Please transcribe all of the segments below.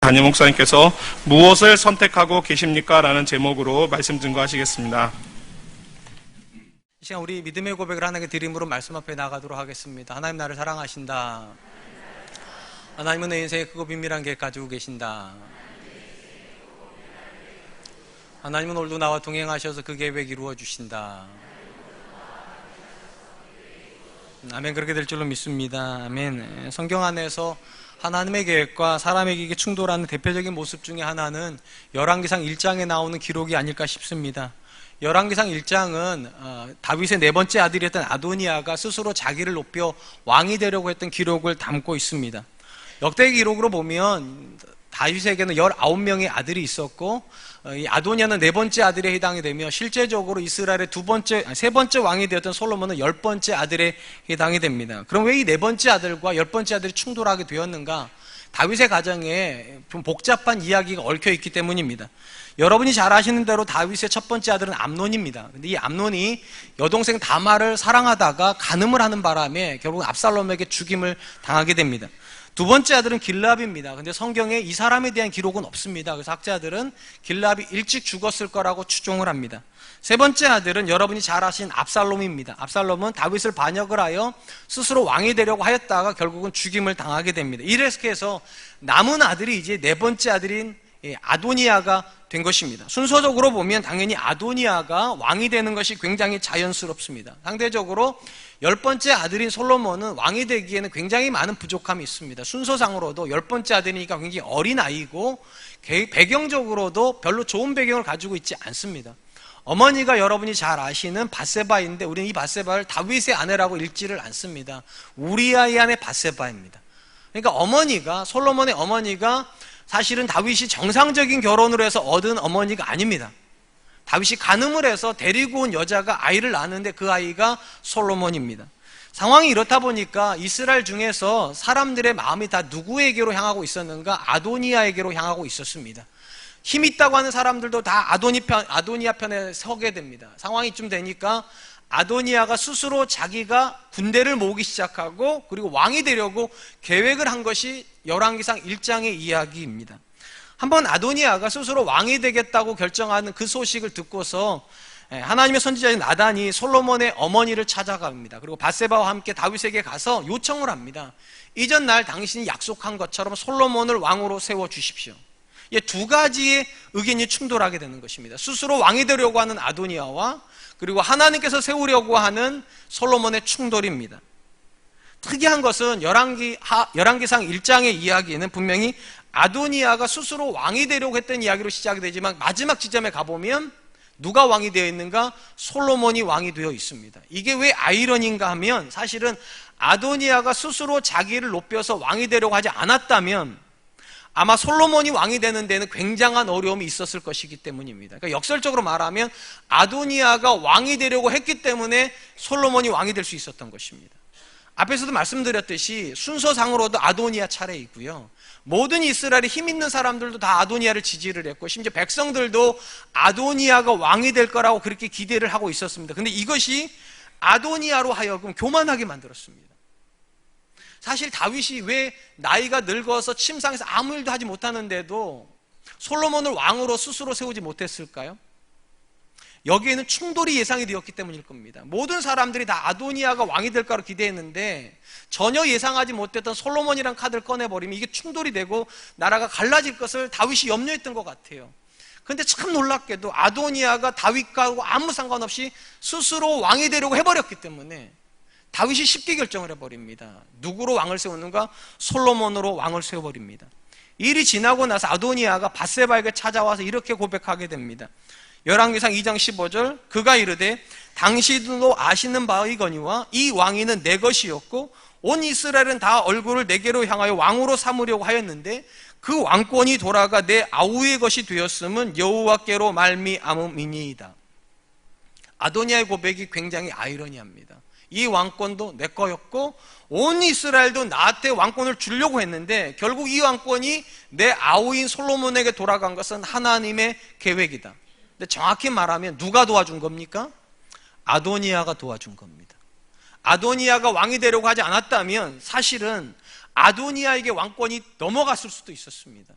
담임 목사님께서 무엇을 선택하고 계십니까? 라는 제목으로 말씀 증거하시겠습니다. 이 시간 우리 믿음의 고백을 하나님께 드림으로 말씀 앞에 나가도록 하겠습니다. 하나님 나를 사랑하신다. 하나님은 내 인생에 크고 비밀한 계획 가지고 계신다. 하나님은 오늘도 나와 동행하셔서 그 계획 이루어 주신다. 아멘. 그렇게 될 줄로 믿습니다. 아멘. 성경 안에서 하나님의 계획과 사람의 계획이 충돌하는 대표적인 모습 중에 하나는 열왕기상 1장에 나오는 기록이 아닐까 싶습니다. 열왕기상 1장은 다윗의 네 번째 아들이었던 아도니아가 스스로 자기를 높여 왕이 되려고 했던 기록을 담고 있습니다. 역대 기록으로 보면 다윗에게는 19명의 아들이 있었고, 이 아도니아는 네 번째 아들에 해당이 되며, 실제적으로 이스라엘의 세 번째 왕이 되었던 솔로몬은 10번째 아들에 해당이 됩니다. 그럼 왜 이 네 번째 아들과 10번째 아들이 충돌하게 되었는가? 다윗의 가정에 좀 복잡한 이야기가 얽혀 있기 때문입니다. 여러분이 잘 아시는 대로 다윗의 첫 번째 아들은 암논입니다. 근데 이 암논이 여동생 다말을 사랑하다가 간음을 하는 바람에 결국 압살롬에게 죽임을 당하게 됩니다. 두 번째 아들은 길압입니다. 근데 성경에 이 사람에 대한 기록은 없습니다. 그래서 학자들은 길압이 일찍 죽었을 거라고 추정을 합니다. 세 번째 아들은 여러분이 잘 아신 압살롬입니다. 압살롬은 다윗을 반역을 하여 스스로 왕이 되려고 하였다가 결국은 죽임을 당하게 됩니다. 이렇게 해서 남은 아들이 이제 네 번째 아들인 아도니아가 된 것입니다. 순서적으로 보면 당연히 아도니아가 왕이 되는 것이 굉장히 자연스럽습니다. 상대적으로 10번째 아들인 솔로몬은 왕이 되기에는 굉장히 많은 부족함이 있습니다. 순서상으로도 10번째 아들이니까 굉장히 어린 아이고, 배경적으로도 별로 좋은 배경을 가지고 있지 않습니다. 어머니가 여러분이 잘 아시는 밧세바인데, 우리는 이 밧세바를 다윗의 아내라고 읽지를 않습니다. 우리아의 아내 밧세바입니다. 그러니까 솔로몬의 어머니가 사실은 다윗이 정상적인 결혼을 해서 얻은 어머니가 아닙니다. 다윗이 간음을 해서 데리고 온 여자가 아이를 낳았는데 그 아이가 솔로몬입니다. 상황이 이렇다 보니까 이스라엘 중에서 사람들의 마음이 다 누구에게로 향하고 있었는가? 아도니아에게로 향하고 있었습니다. 힘 있다고 하는 사람들도 다 아도니아 편에 서게 됩니다. 상황이 좀 되니까 아도니아가 스스로 자기가 군대를 모으기 시작하고, 그리고 왕이 되려고 계획을 한 것이 열왕기상 1장의 이야기입니다. 한번 아도니아가 스스로 왕이 되겠다고 결정하는 그 소식을 듣고서 하나님의 선지자인 나단이 솔로몬의 어머니를 찾아갑니다. 그리고 밧세바와 함께 다윗에게 가서 요청을 합니다. 이전날 당신이 약속한 것처럼 솔로몬을 왕으로 세워주십시오. 두 가지의 의견이 충돌하게 되는 것입니다. 스스로 왕이 되려고 하는 아도니아와 그리고 하나님께서 세우려고 하는 솔로몬의 충돌입니다. 특이한 것은 열왕기상 1장의 이야기는 분명히 아도니아가 스스로 왕이 되려고 했던 이야기로 시작이 되지만, 마지막 지점에 가보면 누가 왕이 되어 있는가? 솔로몬이 왕이 되어 있습니다. 이게 왜 아이러니인가 하면, 사실은 아도니아가 스스로 자기를 높여서 왕이 되려고 하지 않았다면 아마 솔로몬이 왕이 되는 데는 굉장한 어려움이 있었을 것이기 때문입니다. 그러니까 역설적으로 말하면 아도니아가 왕이 되려고 했기 때문에 솔로몬이 왕이 될 수 있었던 것입니다. 앞에서도 말씀드렸듯이 순서상으로도 아도니아 차례이고요, 모든 이스라엘의 힘 있는 사람들도 다 아도니아를 지지를 했고, 심지어 백성들도 아도니아가 왕이 될 거라고 그렇게 기대를 하고 있었습니다. 근데 이것이 아도니아로 하여금 교만하게 만들었습니다. 사실 다윗이 왜 나이가 늙어서 침상에서 아무 일도 하지 못하는데도 솔로몬을 왕으로 스스로 세우지 못했을까요? 여기에는 충돌이 예상이 되었기 때문일 겁니다. 모든 사람들이 다 아도니아가 왕이 될 거라고 기대했는데 전혀 예상하지 못했던 솔로몬이란 카드를 꺼내버리면 이게 충돌이 되고 나라가 갈라질 것을 다윗이 염려했던 것 같아요. 그런데 참 놀랍게도 아도니아가 다윗과 아무 상관없이 스스로 왕이 되려고 해버렸기 때문에 다윗이 쉽게 결정을 해버립니다. 누구로 왕을 세우는가? 솔로몬으로 왕을 세워버립니다. 일이 지나고 나서 아도니아가 밧세바에게 찾아와서 이렇게 고백하게 됩니다. 열왕기상 2장 15절, 그가 이르되 당신도 아시는 바이거니와 이 왕위는 내 것이었고 온 이스라엘은 다 얼굴을 내게로 향하여 왕으로 삼으려고 하였는데 그 왕권이 돌아가 내 아우의 것이 되었음은 여호와께로 말미암음이니이다. 아도니아의 고백이 굉장히 아이러니합니다. 이 왕권도 내 거였고 온 이스라엘도 나한테 왕권을 주려고 했는데 결국 이 왕권이 내 아우인 솔로몬에게 돌아간 것은 하나님의 계획이다. 근데 정확히 말하면 누가 도와준 겁니까? 아도니아가 도와준 겁니다. 아도니아가 왕이 되려고 하지 않았다면 사실은 아도니아에게 왕권이 넘어갔을 수도 있었습니다.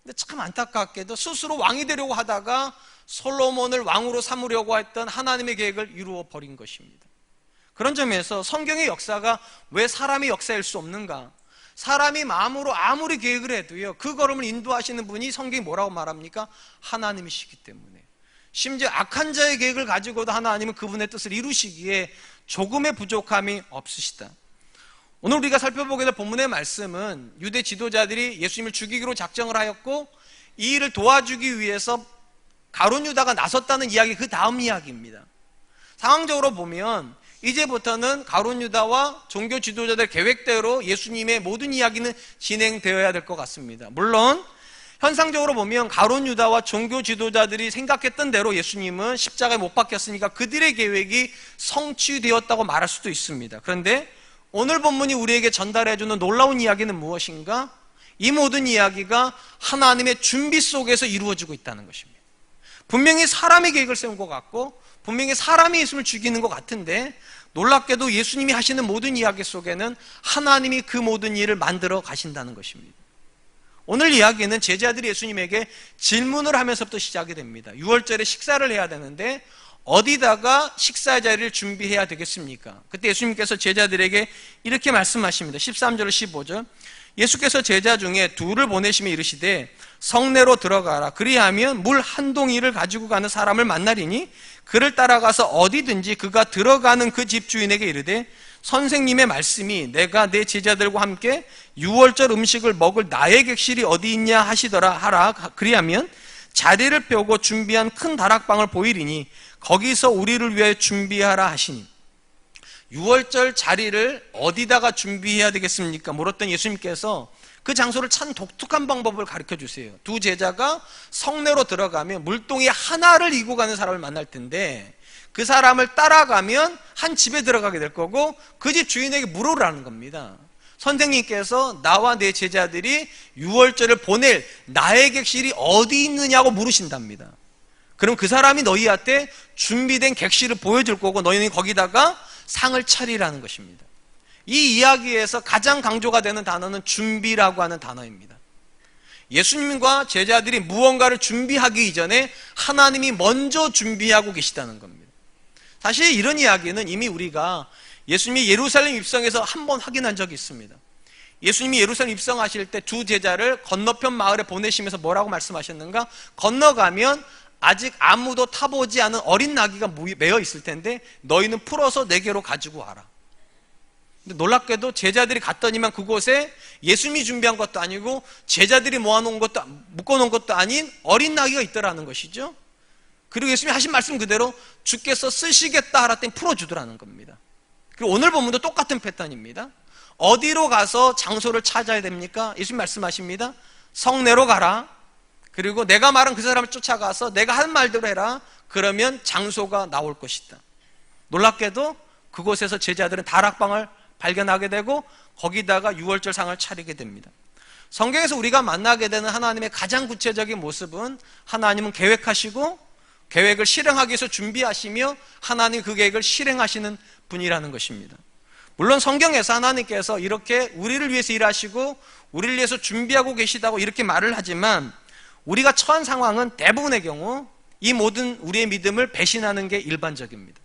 근데 참 안타깝게도 스스로 왕이 되려고 하다가 솔로몬을 왕으로 삼으려고 했던 하나님의 계획을 이루어 버린 것입니다. 그런 점에서 성경의 역사가 왜 사람의 역사일 수 없는가? 사람이 마음으로 아무리 계획을 해도요, 그 걸음을 인도하시는 분이 성경이 뭐라고 말합니까? 하나님이시기 때문에. 심지어 악한 자의 계획을 가지고도 하나님은 그분의 뜻을 이루시기에 조금의 부족함이 없으시다. 오늘 우리가 살펴보게 될 본문의 말씀은 유대 지도자들이 예수님을 죽이기로 작정을 하였고 이 일을 도와주기 위해서 가룟 유다가 나섰다는 이야기, 그 다음 이야기입니다. 상황적으로 보면 이제부터는 가룟 유다와 종교 지도자들 계획대로 예수님의 모든 이야기는 진행되어야 될 것 같습니다. 물론 현상적으로 보면 가룟 유다와 종교 지도자들이 생각했던 대로 예수님은 십자가에 못 박혔으니까 그들의 계획이 성취되었다고 말할 수도 있습니다. 그런데 오늘 본문이 우리에게 전달해주는 놀라운 이야기는 무엇인가? 이 모든 이야기가 하나님의 준비 속에서 이루어지고 있다는 것입니다. 분명히 사람의 계획을 세운 것 같고 분명히 사람이 예수님을 죽이는 것 같은데 놀랍게도 예수님이 하시는 모든 이야기 속에는 하나님이 그 모든 일을 만들어 가신다는 것입니다. 오늘 이야기는 제자들이 예수님에게 질문을 하면서부터 시작이 됩니다. 6월절에 식사를 해야 되는데 어디다가 식사 자리를 준비해야 되겠습니까? 그때 예수님께서 제자들에게 이렇게 말씀하십니다. 13절 15절 예수께서 제자 중에 둘을 보내시며 이르시되 성내로 들어가라. 그리하면 물 한 동이를 가지고 가는 사람을 만나리니 그를 따라가서 어디든지 그가 들어가는 그 집 주인에게 이르되 선생님의 말씀이 내가 내 제자들과 함께 6월절 음식을 먹을 나의 객실이 어디 있냐 하시더라 하라. 그리하면 자리를 펴고 준비한 큰 다락방을 보이리니 거기서 우리를 위해 준비하라 하시니 6월절 자리를 어디다가 준비해야 되겠습니까? 물었던 예수님께서 그 장소를 참 독특한 방법을 가르쳐 주세요. 두 제자가 성내로 들어가면 물동이 하나를 이고 가는 사람을 만날 텐데 그 사람을 따라가면 한 집에 들어가게 될 거고 그 집 주인에게 물으라는 겁니다. 선생님께서 나와 내 제자들이 6월절을 보낼 나의 객실이 어디 있느냐고 물으신답니다. 그럼 그 사람이 너희한테 준비된 객실을 보여줄 거고 너희는 거기다가 상을 차리라는 것입니다. 이 이야기에서 가장 강조가 되는 단어는 준비라고 하는 단어입니다. 예수님과 제자들이 무언가를 준비하기 이전에 하나님이 먼저 준비하고 계시다는 겁니다. 사실 이런 이야기는 이미 우리가 예수님이 예루살렘 입성에서 한번 확인한 적이 있습니다. 예수님이 예루살렘 입성하실 때 두 제자를 건너편 마을에 보내시면서 뭐라고 말씀하셨는가? 건너가면 아직 아무도 타보지 않은 어린 나귀가 매어 있을 텐데 너희는 풀어서 내게로 가지고 와라. 근데 놀랍게도 제자들이 갔더니만 그곳에 예수님이 준비한 것도 아니고 제자들이 모아놓은 것도 묶어놓은 것도 아닌 어린 나귀가 있더라는 것이죠. 그리고 예수님이 하신 말씀 그대로 주께서 쓰시겠다 하랬더니 풀어주더라는 겁니다. 그리고 오늘 본문도 똑같은 패턴입니다. 어디로 가서 장소를 찾아야 됩니까? 예수님 말씀하십니다. 성내로 가라. 그리고 내가 말한 그 사람을 쫓아가서 내가 한 말대로 해라. 그러면 장소가 나올 것이다. 놀랍게도 그곳에서 제자들은 다락방을 발견하게 되고 거기다가 6월절 상을 차리게 됩니다. 성경에서 우리가 만나게 되는 하나님의 가장 구체적인 모습은 하나님은 계획하시고 계획을 실행하기 위해서 준비하시며 하나님 그 계획을 실행하시는 분이라는 것입니다. 물론 성경에서 하나님께서 이렇게 우리를 위해서 일하시고 우리를 위해서 준비하고 계시다고 이렇게 말을 하지만 우리가 처한 상황은 대부분의 경우 이 모든 우리의 믿음을 배신하는 게 일반적입니다.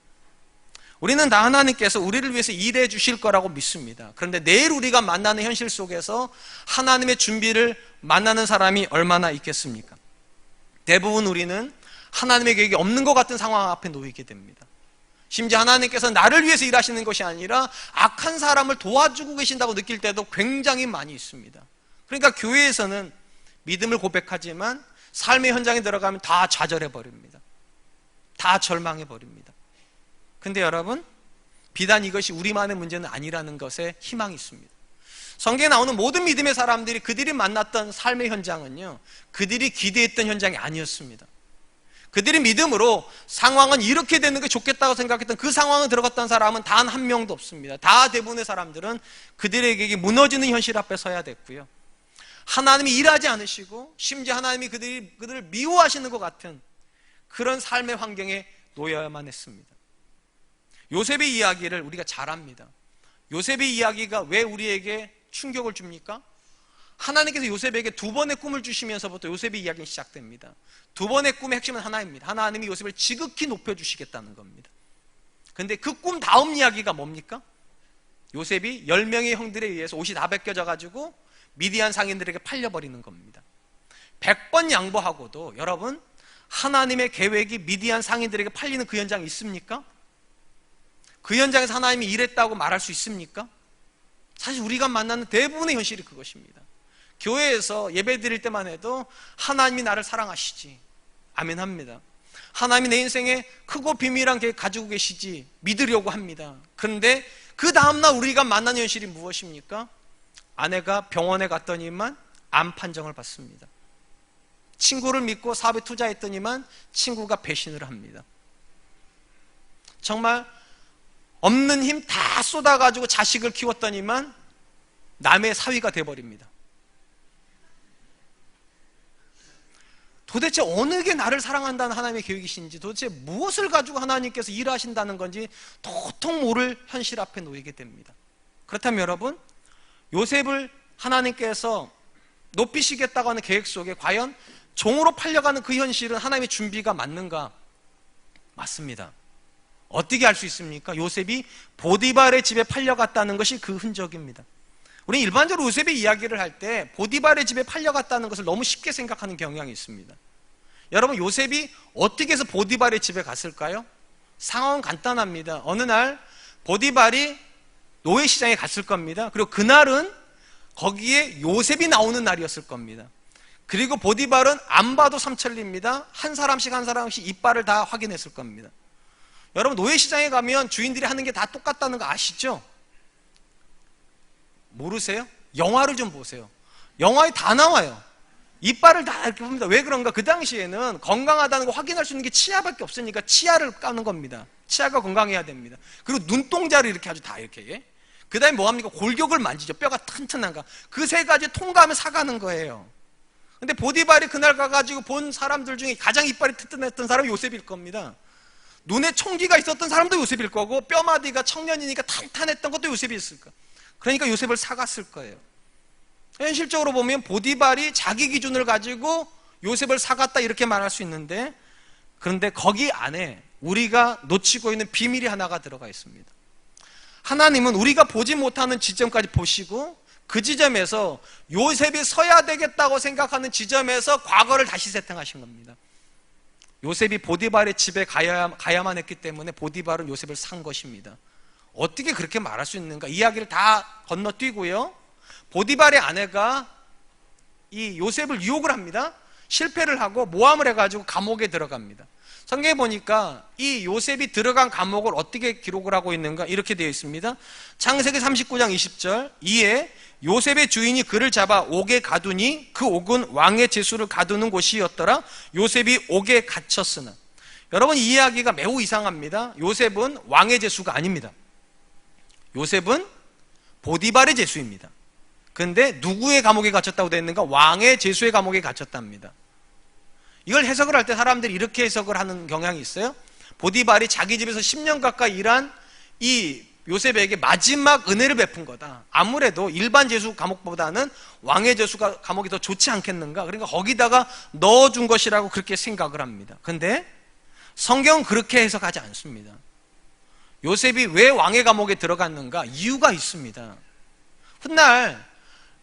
우리는 다 하나님께서 우리를 위해서 일해 주실 거라고 믿습니다. 그런데 내일 우리가 만나는 현실 속에서 하나님의 준비를 만나는 사람이 얼마나 있겠습니까? 대부분 우리는 하나님의 계획이 없는 것 같은 상황 앞에 놓이게 됩니다. 심지어 하나님께서 나를 위해서 일하시는 것이 아니라 악한 사람을 도와주고 계신다고 느낄 때도 굉장히 많이 있습니다. 그러니까 교회에서는 믿음을 고백하지만 삶의 현장에 들어가면 다 좌절해버립니다. 다 절망해버립니다. 근데 여러분, 비단 이것이 우리만의 문제는 아니라는 것에 희망이 있습니다. 성경에 나오는 모든 믿음의 사람들이 그들이 만났던 삶의 현장은요, 그들이 기대했던 현장이 아니었습니다. 그들이 믿음으로 상황은 이렇게 되는 게 좋겠다고 생각했던 그 상황에 들어갔던 사람은 단 한 명도 없습니다. 다 대부분의 사람들은 그들에게 무너지는 현실 앞에 서야 됐고요. 하나님이 일하지 않으시고 심지어 하나님이 그들을 미워하시는 것 같은 그런 삶의 환경에 놓여야만 했습니다. 요셉의 이야기를 우리가 잘 압니다. 요셉의 이야기가 왜 우리에게 충격을 줍니까? 하나님께서 요셉에게 두 번의 꿈을 주시면서부터 요셉의 이야기는 시작됩니다. 두 번의 꿈의 핵심은 하나입니다. 하나님이 요셉을 지극히 높여주시겠다는 겁니다. 근데 그 꿈 다음 이야기가 뭡니까? 요셉이 10명의 형들에 의해서 옷이 다 벗겨져 가지고 미디안 상인들에게 팔려버리는 겁니다. 100번 양보하고도 여러분, 하나님의 계획이 미디안 상인들에게 팔리는 그 현장이 있습니까? 그 현장에서 하나님이 일했다고 말할 수 있습니까? 사실 우리가 만나는 대부분의 현실이 그것입니다. 교회에서 예배 드릴 때만 해도 하나님이 나를 사랑하시지, 아멘 합니다. 하나님이 내 인생에 크고 비밀한 계획 가지고 계시지 믿으려고 합니다. 그런데 그 다음날 우리가 만나는 현실이 무엇입니까? 아내가 병원에 갔더니만 암 판정을 받습니다. 친구를 믿고 사업에 투자했더니만 친구가 배신을 합니다. 정말 없는 힘 다 쏟아가지고 자식을 키웠더니만 남의 사위가 돼버립니다. 도대체 어느 게 나를 사랑한다는 하나님의 계획이신지, 도대체 무엇을 가지고 하나님께서 일하신다는 건지 도통 모를 현실 앞에 놓이게 됩니다. 그렇다면 여러분, 요셉을 하나님께서 높이시겠다고 하는 계획 속에 과연 종으로 팔려가는 그 현실은 하나님의 준비가 맞는가? 맞습니다. 어떻게 알 수 있습니까? 요셉이 보디발의 집에 팔려갔다는 것이 그 흔적입니다. 우리는 일반적으로 요셉의 이야기를 할 때 보디발의 집에 팔려갔다는 것을 너무 쉽게 생각하는 경향이 있습니다. 여러분, 요셉이 어떻게 해서 보디발의 집에 갔을까요? 상황은 간단합니다. 어느 날 보디발이 노예시장에 갔을 겁니다. 그리고 그날은 거기에 요셉이 나오는 날이었을 겁니다. 그리고 보디발은 안 봐도 삼천리입니다. 한 사람씩 이빨을 다 확인했을 겁니다. 여러분, 노예시장에 가면 주인들이 하는 게 다 똑같다는 거 아시죠? 모르세요? 영화를 좀 보세요. 영화에 다 나와요. 이빨을 다 이렇게 봅니다. 왜 그런가? 그 당시에는 건강하다는 거 확인할 수 있는 게 치아밖에 없으니까 치아를 까는 겁니다. 치아가 건강해야 됩니다. 그리고 눈동자를 이렇게 아주 다 이렇게. 그 다음에 뭐 합니까? 골격을 만지죠. 뼈가 튼튼한가. 그 세 가지 통과하면 사가는 거예요. 근데 보디발이 그날 가가지고 본 사람들 중에 가장 이빨이 튼튼했던 사람이 요셉일 겁니다. 눈에 총기가 있었던 사람도 요셉일 거고, 뼈마디가 청년이니까 탄탄했던 것도 요셉이었을 거예요. 그러니까 요셉을 사갔을 거예요. 현실적으로 보면 보디발이 자기 기준을 가지고 요셉을 사갔다 이렇게 말할 수 있는데, 그런데 거기 안에 우리가 놓치고 있는 비밀이 하나가 들어가 있습니다. 하나님은 우리가 보지 못하는 지점까지 보시고, 그 지점에서 요셉이 서야 되겠다고 생각하는 지점에서 과거를 다시 세팅하신 겁니다. 요셉이 보디발의 집에 가야만 했기 때문에 보디발은 요셉을 산 것입니다. 어떻게 그렇게 말할 수 있는가? 이야기를 다 건너뛰고요, 보디발의 아내가 이 요셉을 유혹을 합니다. 실패를 하고 모함을 해가지고 감옥에 들어갑니다. 성경에 보니까 이 요셉이 들어간 감옥을 어떻게 기록을 하고 있는가? 이렇게 되어 있습니다. 창세기 39장 20절, 이에 요셉의 주인이 그를 잡아 옥에 가두니 그 옥은 왕의 제수를 가두는 곳이었더라. 요셉이 옥에 갇혔으나. 여러분, 이 이야기가 매우 이상합니다. 요셉은 왕의 제수가 아닙니다. 요셉은 보디발의 제수입니다. 그런데 누구의 감옥에 갇혔다고 되어 있는가? 왕의 제수의 감옥에 갇혔답니다. 이걸 해석을 할 때 사람들이 이렇게 해석을 하는 경향이 있어요. 보디발이 자기 집에서 10년 가까이 일한 이 요셉에게 마지막 은혜를 베푼 거다. 아무래도 일반 제수 감옥보다는 왕의 제수 감옥이 더 좋지 않겠는가? 그러니까 거기다가 넣어준 것이라고 그렇게 생각을 합니다. 그런데 성경은 그렇게 해석하지 않습니다. 요셉이 왜 왕의 감옥에 들어갔는가? 이유가 있습니다. 훗날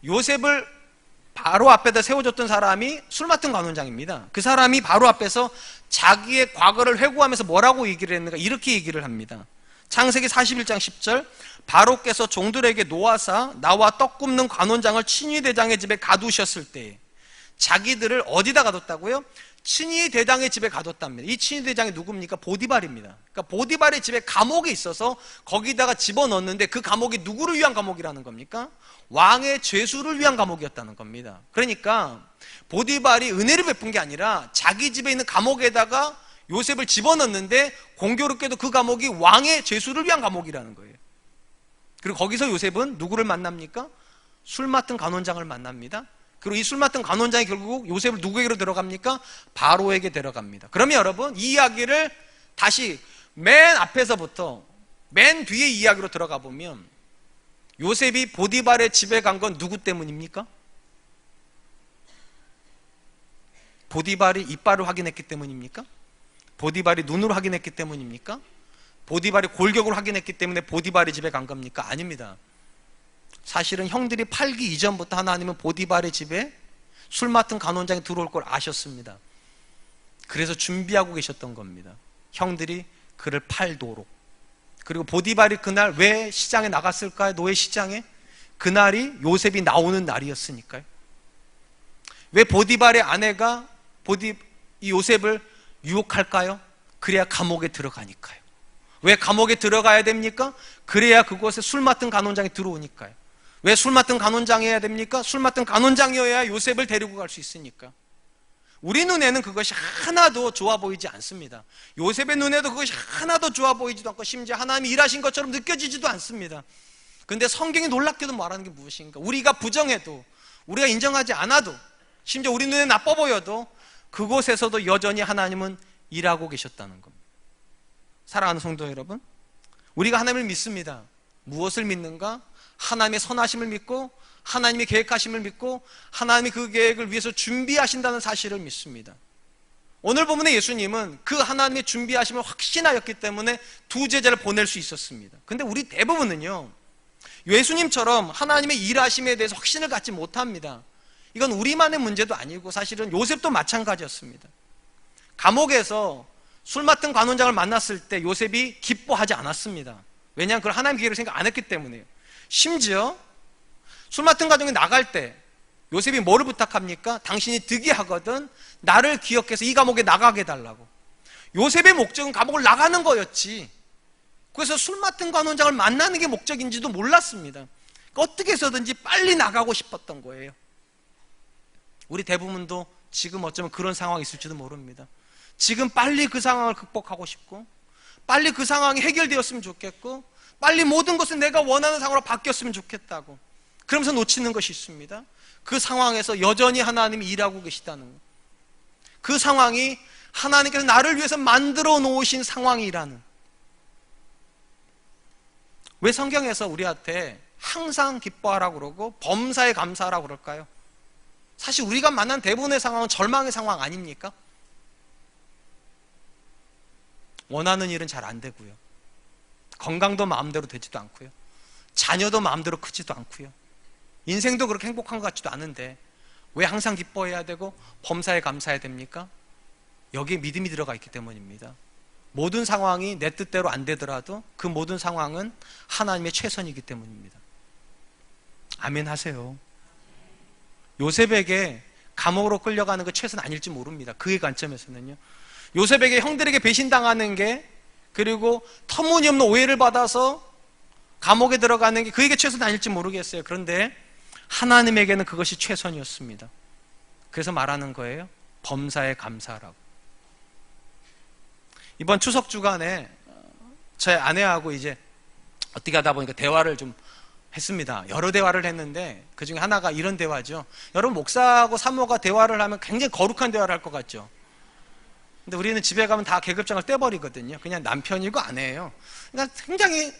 요셉을 바로 앞에다 세워줬던 사람이 술 맡은 관원장입니다. 그 사람이 바로 앞에서 자기의 과거를 회고하면서 뭐라고 얘기를 했는가? 이렇게 얘기를 합니다. 창세기 41장 10절, 바로께서 종들에게 노하사 나와 떡 굽는 관원장을 친위 대장의 집에 가두셨을 때, 자기들을 어디다 가뒀다고요? 친위 대장의 집에 가뒀답니다. 이 친위 대장이 누굽니까? 보디발입니다. 그러니까 보디발의 집에 감옥이 있어서 거기다가 집어넣었는데, 그 감옥이 누구를 위한 감옥이라는 겁니까? 왕의 죄수를 위한 감옥이었다는 겁니다. 그러니까 보디발이 은혜를 베푼 게 아니라 자기 집에 있는 감옥에다가 요셉을 집어넣는데, 공교롭게도 그 감옥이 왕의 죄수를 위한 감옥이라는 거예요. 그리고 거기서 요셉은 누구를 만납니까? 술 맡은 관원장을 만납니다. 그리고 이 술 맡은 관원장이 결국 요셉을 누구에게로 데려갑니까? 바로에게 데려갑니다. 그러면 여러분, 이 이야기를 다시 맨 앞에서부터 맨 뒤의 이야기로 들어가 보면, 요셉이 보디발의 집에 간 건 누구 때문입니까? 보디발이 이빨을 확인했기 때문입니까? 보디발이 눈으로 확인했기 때문입니까? 보디발이 골격으로 확인했기 때문에 보디발이 집에 간 겁니까? 아닙니다. 사실은 형들이 팔기 이전부터 하나님은 보디발의 집에 술 맡은 간원장이 들어올 걸 아셨습니다. 그래서 준비하고 계셨던 겁니다. 형들이 그를 팔도록. 그리고 보디발이 그날 왜 시장에 나갔을까요? 노예 시장에? 그날이 요셉이 나오는 날이었으니까요. 왜 보디발의 아내가 이 요셉을 유혹할까요? 그래야 감옥에 들어가니까요. 왜 감옥에 들어가야 됩니까? 그래야 그곳에 술 맡은 간원장이 들어오니까요. 왜 술 맡은 간원장이어야 됩니까? 술 맡은 간원장이어야 요셉을 데리고 갈 수 있으니까. 우리 눈에는 그것이 하나도 좋아 보이지 않습니다. 요셉의 눈에도 그것이 하나도 좋아 보이지도 않고 심지어 하나님이 일하신 것처럼 느껴지지도 않습니다. 그런데 성경이 놀랍게도 말하는 게 무엇인가? 우리가 부정해도, 우리가 인정하지 않아도, 심지어 우리 눈에 나빠 보여도 그곳에서도 여전히 하나님은 일하고 계셨다는 겁니다. 사랑하는 성도 여러분, 우리가 하나님을 믿습니다. 무엇을 믿는가? 하나님의 선하심을 믿고 하나님의 계획하심을 믿고 하나님이 그 계획을 위해서 준비하신다는 사실을 믿습니다. 오늘 본문의 예수님은 그 하나님의 준비하심을 확신하였기 때문에 두 제자를 보낼 수 있었습니다. 근데 우리 대부분은요, 예수님처럼 하나님의 일하심에 대해서 확신을 갖지 못합니다. 이건 우리만의 문제도 아니고 사실은 요셉도 마찬가지였습니다. 감옥에서 술 맡은 관원장을 만났을 때 요셉이 기뻐하지 않았습니다. 왜냐하면 그걸 하나님의 계획을 생각 안 했기 때문에요. 심지어 술 맡은 가정이 나갈 때 요셉이 뭐를 부탁합니까? 당신이 득이하거든 나를 기억해서 이 감옥에 나가게 해달라고. 요셉의 목적은 감옥을 나가는 거였지, 그래서 술 맡은 관원장을 만나는 게 목적인지도 몰랐습니다. 어떻게 해서든지 빨리 나가고 싶었던 거예요. 우리 대부분도 지금 어쩌면 그런 상황이 있을지도 모릅니다. 지금 빨리 그 상황을 극복하고 싶고 빨리 그 상황이 해결되었으면 좋겠고 빨리 모든 것은 내가 원하는 상황으로 바뀌었으면 좋겠다고 그러면서 놓치는 것이 있습니다. 그 상황에서 여전히 하나님이 일하고 계시다는 것, 그 상황이 하나님께서 나를 위해서 만들어 놓으신 상황이라는. 왜 성경에서 우리한테 항상 기뻐하라고 그러고 범사에 감사하라고 그럴까요? 사실 우리가 만난 대부분의 상황은 절망의 상황 아닙니까? 원하는 일은 잘 안 되고요, 건강도 마음대로 되지도 않고요, 자녀도 마음대로 크지도 않고요, 인생도 그렇게 행복한 것 같지도 않은데 왜 항상 기뻐해야 되고 범사에 감사해야 됩니까? 여기에 믿음이 들어가 있기 때문입니다. 모든 상황이 내 뜻대로 안 되더라도 그 모든 상황은 하나님의 최선이기 때문입니다. 아멘 하세요. 요셉에게 감옥으로 끌려가는 그 최선 아닐지 모릅니다. 그의 관점에서는요. 요셉에게 형들에게 배신당하는 게, 그리고 터무니없는 오해를 받아서 감옥에 들어가는 게 그에게 최선 아닐지 모르겠어요. 그런데 하나님에게는 그것이 최선이었습니다. 그래서 말하는 거예요. 범사에 감사하라고. 이번 추석 주간에 제 아내하고 이제 어떻게 하다 보니까 대화를 좀 했습니다. 여러 대화를 했는데 그 중에 하나가 이런 대화죠. 여러분, 목사하고 사모가 대화를 하면 굉장히 거룩한 대화를 할 것 같죠. 근데 우리는 집에 가면 다 계급장을 떼버리거든요. 그냥 남편이고 아내예요. 그러니까 굉장히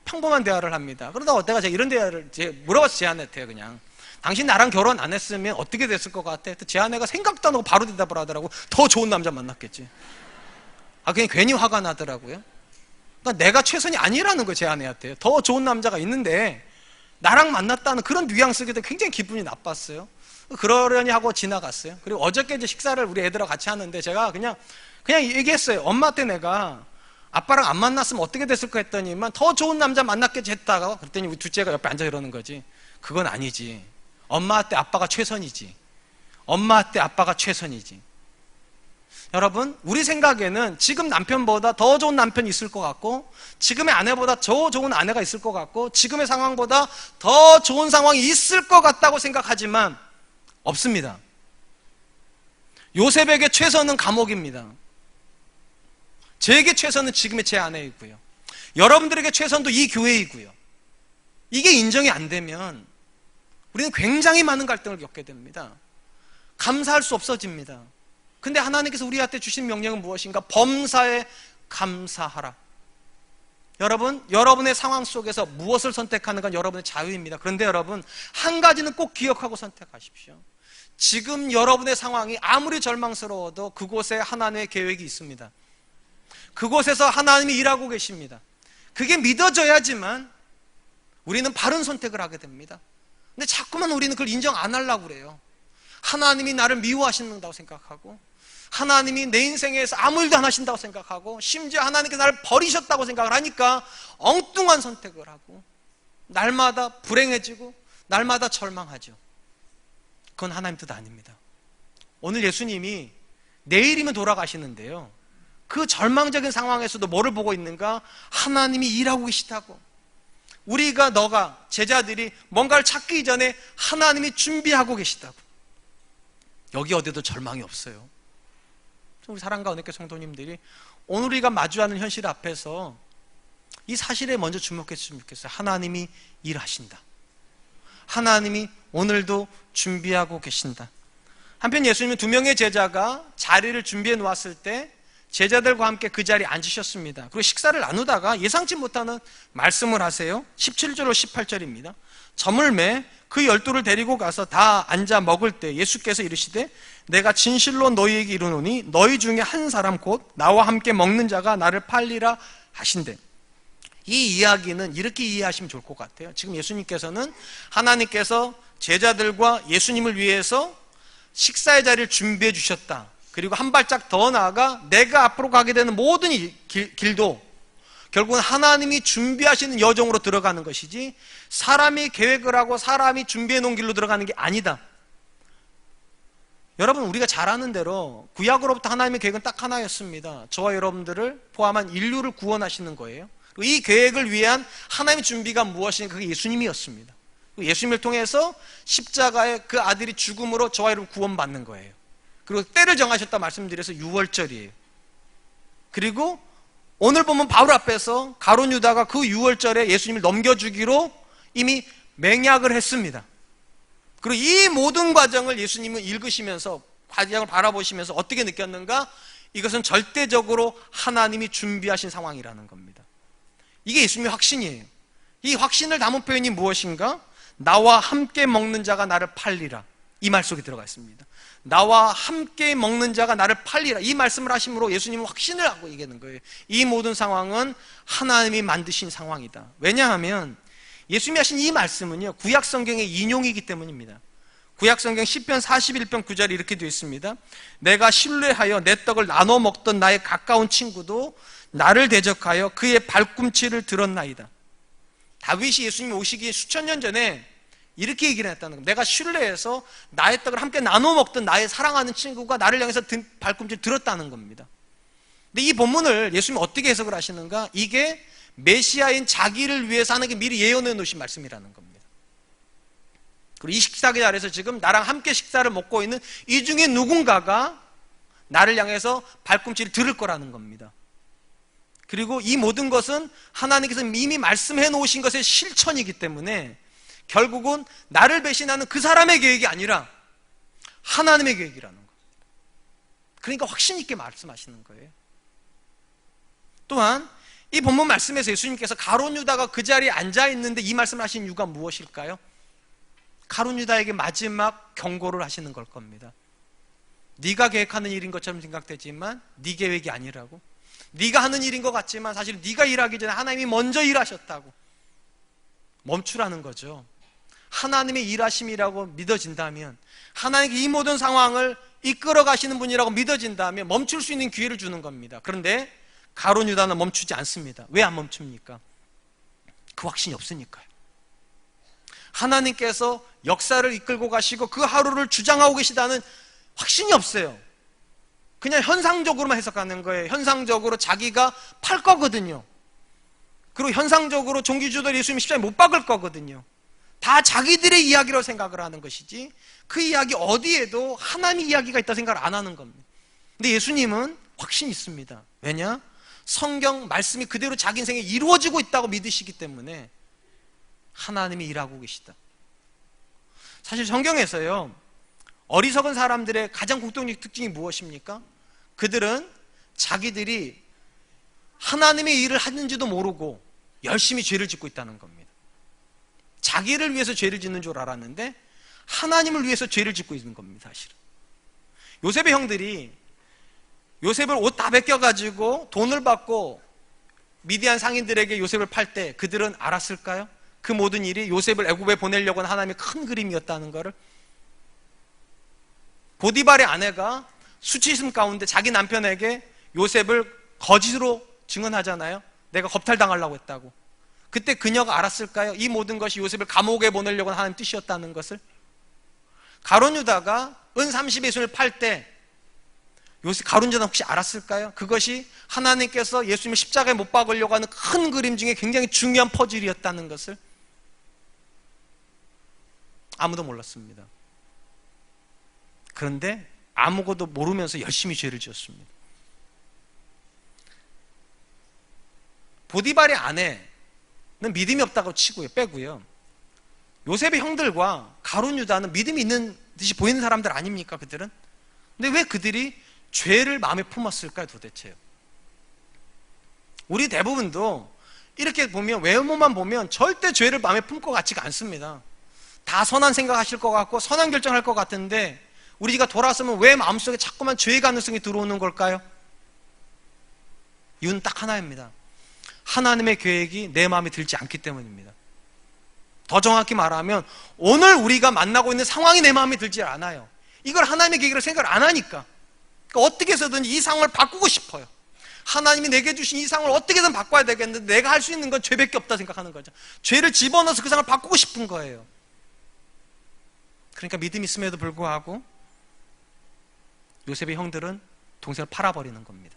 평범한 대화를 합니다. 그러다 내가 제가 이런 대화를 물어봐서 제 아내한테요. 그냥 당신 나랑 결혼 안 했으면 어떻게 됐을 것 같아? 제 아내가 생각도 안 하고 바로 대답을 하더라고. 더 좋은 남자 만났겠지. 그냥 괜히 화가 나더라고요. 그러니까 내가 최선이 아니라는 거예요. 제 아내한테요. 더 좋은 남자가 있는데 나랑 만났다는 그런 뉘앙스에 굉장히 기분이 나빴어요. 그러려니 하고 지나갔어요. 그리고 어저께 이제 식사를 우리 애들하고 같이 하는데 제가 그냥 얘기했어요. 엄마한테 내가 아빠랑 안 만났으면 어떻게 됐을까 했더니만 더 좋은 남자 만났겠지 했다가, 그랬더니 우리 둘째가 옆에 앉아 이러는 거지. 그건 아니지. 엄마한테 아빠가 최선이지. 엄마한테 아빠가 최선이지. 여러분, 우리 생각에는 지금 남편보다 더 좋은 남편이 있을 것 같고, 지금의 아내보다 더 좋은 아내가 있을 것 같고, 지금의 상황보다 더 좋은 상황이 있을 것 같다고 생각하지만 없습니다. 요셉에게 최선은 감옥입니다. 제게 최선은 지금의 제 아내이고요, 여러분들에게 최선도 이 교회이고요. 이게 인정이 안 되면 우리는 굉장히 많은 갈등을 겪게 됩니다. 감사할 수 없어집니다. 근데 하나님께서 우리한테 주신 명령은 무엇인가? 범사에 감사하라. 여러분, 여러분의 상황 속에서 무엇을 선택하는 건 여러분의 자유입니다. 그런데 여러분, 한 가지는 꼭 기억하고 선택하십시오. 지금 여러분의 상황이 아무리 절망스러워도 그곳에 하나님의 계획이 있습니다. 그곳에서 하나님이 일하고 계십니다. 그게 믿어져야지만 우리는 바른 선택을 하게 됩니다. 근데 자꾸만 우리는 그걸 인정 안 하려고 그래요. 하나님이 나를 미워하신다고 생각하고, 하나님이 내 인생에서 아무 일도 안 하신다고 생각하고, 심지어 하나님께서 나를 버리셨다고 생각을 하니까 엉뚱한 선택을 하고 날마다 불행해지고 날마다 절망하죠. 그건 하나님 뜻 아닙니다. 오늘 예수님이 내일이면 돌아가시는데요, 그 절망적인 상황에서도 뭐를 보고 있는가? 하나님이 일하고 계시다고. 우리가, 너가, 제자들이 뭔가를 찾기 전에 하나님이 준비하고 계시다고. 여기 어디도 절망이 없어요. 우리 사랑과 은혜교 성도님들이 오늘 우리가 마주하는 현실 앞에서 이 사실에 먼저 주목했으면 좋겠어요. 하나님이 일하신다. 하나님이 오늘도 준비하고 계신다. 한편 예수님은 2명의 제자가 자리를 준비해 놓았을 때 제자들과 함께 그 자리에 앉으셨습니다. 그리고 식사를 나누다가 예상치 못하는 말씀을 하세요. 17절로 18절입니다. 저물매 그 12를 데리고 가서 다 앉아 먹을 때 예수께서 이르시되 내가 진실로 너희에게 이르노니 너희 중에 한 사람 곧 나와 함께 먹는 자가 나를 팔리라 하신대. 이 이야기는 이렇게 이해하시면 좋을 것 같아요. 지금 예수님께서는 하나님께서 제자들과 예수님을 위해서 식사의 자리를 준비해 주셨다. 그리고 한 발짝 더 나아가 내가 앞으로 가게 되는 모든 길도 결국은 하나님이 준비하시는 여정으로 들어가는 것이지 사람이 계획을 하고 사람이 준비해 놓은 길로 들어가는 게 아니다. 여러분, 우리가 잘 아는 대로 구약으로부터 하나님의 계획은 딱 하나였습니다. 저와 여러분들을 포함한 인류를 구원하시는 거예요. 이 계획을 위한 하나님의 준비가 무엇인가? 그게 예수님이었습니다. 예수님을 통해서 십자가의 그 아들이 죽음으로 저와 여러분 구원받는 거예요. 그리고 때를 정하셨다 말씀드려서 6월절이에요. 그리고 오늘 보면 바울 앞에서 가룟 유다가 그 6월절에 예수님을 넘겨주기로 이미 맹약을 했습니다. 그리고 이 모든 과정을 예수님은 읽으시면서, 과정을 바라보시면서 어떻게 느꼈는가? 이것은 절대적으로 하나님이 준비하신 상황이라는 겁니다. 이게 예수님의 확신이에요. 이 확신을 담은 표현이 무엇인가? 나와 함께 먹는 자가 나를 팔리라. 이 말 속에 들어가 있습니다. 나와 함께 먹는 자가 나를 팔리라. 이 말씀을 하심으로 예수님은 확신을 하고 얘기하는 거예요. 이 모든 상황은 하나님이 만드신 상황이다. 왜냐하면 예수님이 하신 이 말씀은요, 구약 성경의 인용이기 때문입니다. 구약 성경 시편 41편 9절에 이렇게 되어 있습니다. 내가 신뢰하여 내 떡을 나눠 먹던 나의 가까운 친구도 나를 대적하여 그의 발꿈치를 들었나이다. 다윗이 예수님 오시기 수천 년 전에 이렇게 얘기를 했다는 겁니다. 내가 신뢰해서 나의 떡을 함께 나눠 먹던 나의 사랑하는 친구가 나를 향해서 발꿈치를 들었다는 겁니다. 근데 이 본문을 예수님이 어떻게 해석을 하시는가? 이게 메시아인 자기를 위해서 하나님께 미리 예언해 놓으신 말씀이라는 겁니다. 그리고 이 식사기 자리에서 지금 나랑 함께 식사를 먹고 있는 이 중에 누군가가 나를 향해서 발꿈치를 들을 거라는 겁니다. 그리고 이 모든 것은 하나님께서 이미 말씀해 놓으신 것의 실천이기 때문에 결국은 나를 배신하는 그 사람의 계획이 아니라 하나님의 계획이라는 겁니다. 그러니까 확신 있게 말씀하시는 거예요. 또한 이 본문 말씀에서 예수님께서 가룟 유다가 그 자리에 앉아 있는데 이 말씀을 하신 이유가 무엇일까요? 가룟 유다에게 마지막 경고를 하시는 걸 겁니다. 네가 계획하는 일인 것처럼 생각되지만 네 계획이 아니라고. 네가 하는 일인 것 같지만 사실 네가 일하기 전에 하나님이 먼저 일하셨다고. 멈추라는 거죠. 하나님의 일하심이라고 믿어진다면, 하나님이 이 모든 상황을 이끌어 가시는 분이라고 믿어진다면 멈출 수 있는 기회를 주는 겁니다. 그런데 가룟 유다는 멈추지 않습니다. 왜 안 멈춥니까? 그 확신이 없으니까요. 하나님께서 역사를 이끌고 가시고 그 하루를 주장하고 계시다는 확신이 없어요. 그냥 현상적으로만 해석하는 거예요. 현상적으로 자기가 팔 거거든요. 그리고 현상적으로 종기주들 예수님 십자가에 못 박을 거거든요. 다 자기들의 이야기로 생각을 하는 것이지 그 이야기 어디에도 하나님의 이야기가 있다 생각을 안 하는 겁니다. 근데 예수님은 확신이 있습니다. 왜냐? 성경 말씀이 그대로 자기 인생에 이루어지고 있다고 믿으시기 때문에 하나님이 일하고 계시다. 사실 성경에서요, 어리석은 사람들의 가장 공통적 특징이 무엇입니까? 그들은 자기들이 하나님의 일을 하는지도 모르고 열심히 죄를 짓고 있다는 겁니다. 자기를 위해서 죄를 짓는 줄 알았는데 하나님을 위해서 죄를 짓고 있는 겁니다. 사실은 요셉의 형들이 요셉을 옷 다 벗겨가지고 돈을 받고 미디안 상인들에게 요셉을 팔 때 그들은 알았을까요? 그 모든 일이 요셉을 애굽에 보내려고 하는 하나님의 큰 그림이었다는 것을. 보디발의 아내가 수치심 가운데 자기 남편에게 요셉을 거짓으로 증언하잖아요. 내가 겁탈당하려고 했다고. 그때 그녀가 알았을까요? 이 모든 것이 요셉을 감옥에 보내려고 하는 하나님의 뜻이었다는 것을. 가룟 유다가 은 30의 손을 팔 때 가룟 유다는 혹시 알았을까요? 그것이 하나님께서 예수님을 십자가에 못 박으려고 하는 큰 그림 중에 굉장히 중요한 퍼즐이었다는 것을 아무도 몰랐습니다. 그런데 아무것도 모르면서 열심히 죄를 지었습니다. 보디발의 아내는 믿음이 없다고 치고요, 빼고요. 요셉의 형들과 가룟 유다는 믿음이 있는 듯이 보이는 사람들 아닙니까, 그들은? 근데 왜 그들이 죄를 마음에 품었을까요, 도대체요? 우리 대부분도 이렇게 보면, 외모만 보면 절대 죄를 마음에 품을 것 같지가 않습니다. 다 선한 생각하실 것 같고 선한 결정할 것 같은데 우리가 돌아서면 왜 마음속에 자꾸만 죄의 가능성이 들어오는 걸까요? 이유는 딱 하나입니다. 하나님의 계획이 내 마음에 들지 않기 때문입니다. 더 정확히 말하면 오늘 우리가 만나고 있는 상황이 내 마음에 들지 않아요. 이걸 하나님의 계획으로 생각을 안 하니까. 그러니까 어떻게 해서든지 이 상황을 바꾸고 싶어요. 하나님이 내게 주신 이 상황을 어떻게든 바꿔야 되겠는데 내가 할 수 있는 건 죄밖에 없다 생각하는 거죠. 죄를 집어넣어서 그 상황을 바꾸고 싶은 거예요. 그러니까 믿음이 있음에도 불구하고 요셉의 형들은 동생을 팔아버리는 겁니다.